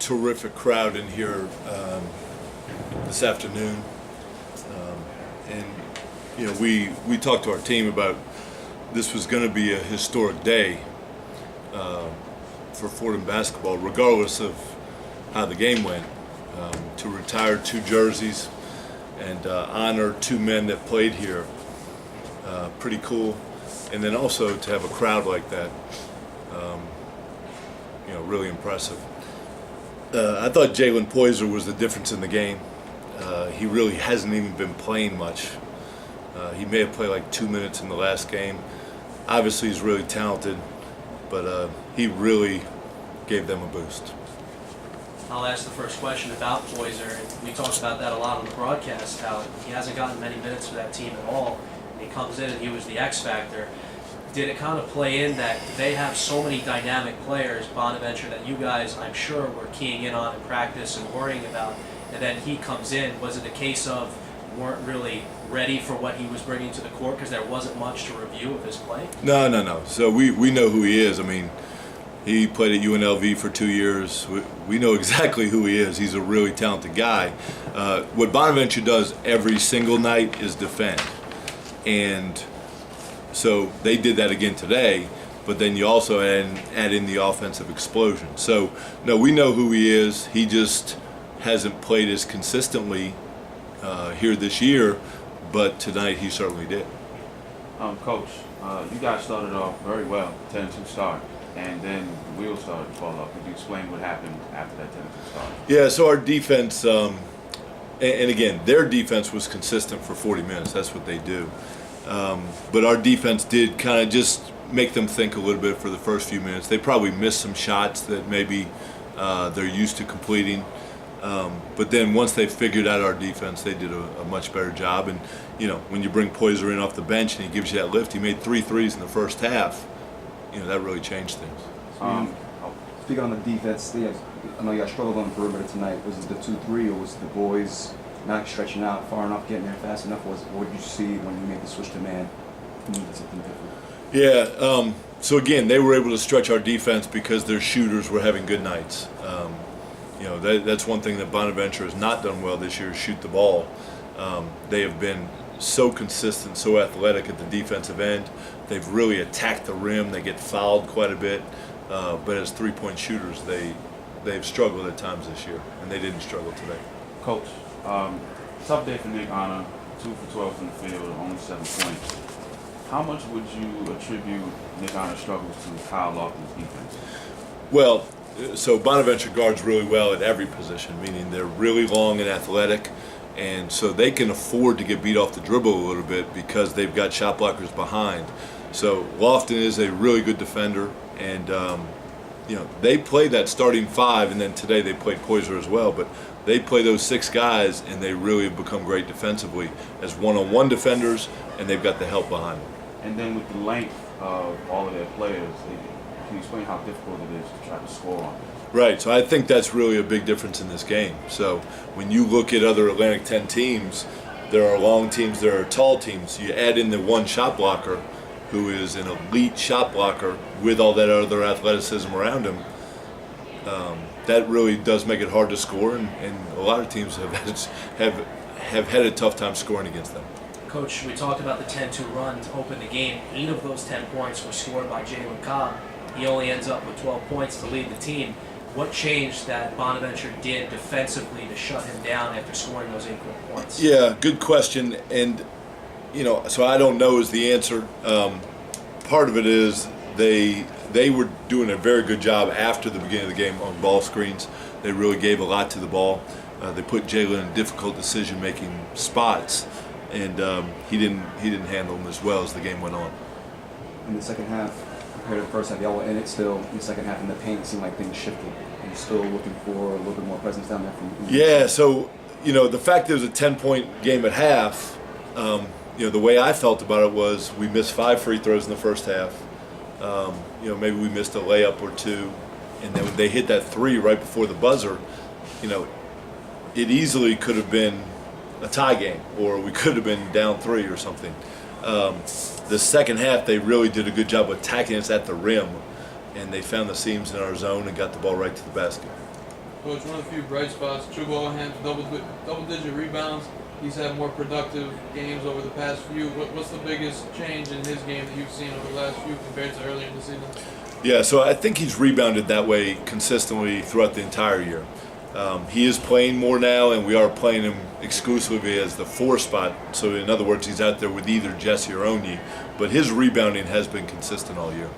terrific crowd in here this afternoon, and we talked to our team about this was going to be a historic day for Fordham basketball, regardless of how the game went. To retire 2 jerseys and honor 2 men that played here, pretty cool. And then also to have a crowd like that, really impressive. I thought Jalen Poyser was the difference in the game. He really hasn't even been playing much. He may have played like 2 minutes in the last game. Obviously he's really talented, but he really gave them a boost. I'll ask the first question about Poyser. We talked about that a lot on the broadcast, how he hasn't gotten many minutes for that team at all. He comes in and he was the X factor. Did it kind of play in that they have so many dynamic players, Bonaventure, that you guys, I'm sure, were keying in on in practice and worrying about, and then he comes in? Was it a case of weren't really ready for what he was bringing to the court because there wasn't much to review of his play? No. So we know who he is. I mean, he played at UNLV for 2 years. We know exactly who he is. He's a really talented guy. What Bonaventure does every single night is defend. And so they did that again today, but then you also add in the offensive explosion. So, no, we know who he is. He just hasn't played as consistently here this year, but tonight he certainly did. Coach, you guys started off very well, 10-2 start. And then the wheels started to fall off. Could you explain what happened after that 10-2 start? Yeah, so our defense, and again, their defense was consistent for 40 minutes. That's what they do. But our defense did kind of just make them think a little bit for the first few minutes. They probably missed some shots that maybe they're used to completing. But then once they figured out our defense, they did a much better job. And, when you bring Poyser in off the bench and he gives you that lift, he made 3 threes in the first half. That really changed things. Speaking on the defense, I know you guys struggled on the perimeter tonight. Was it the 2-3 or was it the boys not stretching out far enough, getting there fast enough? What did you see when you made the switch to man? You needed something different. Yeah, so again, they were able to stretch our defense because their shooters were having good nights. That's one thing that Bonaventure has not done well this year, is shoot the ball. They have been so consistent, so athletic at the defensive end. They've really attacked the rim. They get fouled quite a bit, but as 3-point shooters, they've struggled at times this year, and they didn't struggle today. Coach, tough day for Nick Honor, 2 for 12 from the field, only 7 points. How much would you attribute Nick Honor's struggles to Kyle Lofton's defense? Well, so Bonaventure guards really well at every position, meaning they're really long and athletic. And so they can afford to get beat off the dribble a little bit because they've got shot blockers behind. So Lofton is a really good defender, and they play that starting 5, and then today they played Poyser as well. But they play those 6 guys, and they really have become great defensively as one-on-one defenders, and they've got the help behind them. And then with the length of all of their players, can you explain how difficult it is to try to score on them? Right, so I think that's really a big difference in this game. So when you look at other Atlantic 10 teams, there are long teams, there are tall teams. You add in the one shot blocker who is an elite shot blocker with all that other athleticism around him. That really does make it hard to score, and a lot of teams have had a tough time scoring against them. Coach, we talked about the 10-2 run to open the game. 8 of those 10 points were scored by Jalen Cobb. He only ends up with 12 points to lead the team. What changed that Bonaventure did defensively to shut him down after scoring those 8 quick points? Yeah, good question. And, so I don't know is the answer. Part of it is they were doing a very good job after the beginning of the game on ball screens. They really gave a lot to the ball. They put Jalen in difficult decision-making spots, and he didn't handle them as well as the game went on. In the second half, compared to the first half, y'all were in it still. In the second half, in the paint, it seemed like things shifted. And you're still looking for a little bit more presence down there from you. Yeah, so, the fact there was a 10-point game at half, the way I felt about it was we missed 5 free throws in the first half. Maybe we missed a layup or 2. And then when they hit that 3 right before the buzzer, it easily could have been a tie game, or we could have been down 3 or something. The second half, they really did a good job of attacking us at the rim, and they found the seams in our zone and got the ball right to the basket. Coach, one of the few bright spots, true ball hands, double-digit rebounds. He's had more productive games over the past few. What's the biggest change in his game that you've seen over the last few compared to earlier in the season? Yeah, so I think he's rebounded that way consistently throughout the entire year. He is playing more now, and we are playing him exclusively as the 4 spot. So in other words, he's out there with either Jesse or Onyi. But his rebounding has been consistent all year.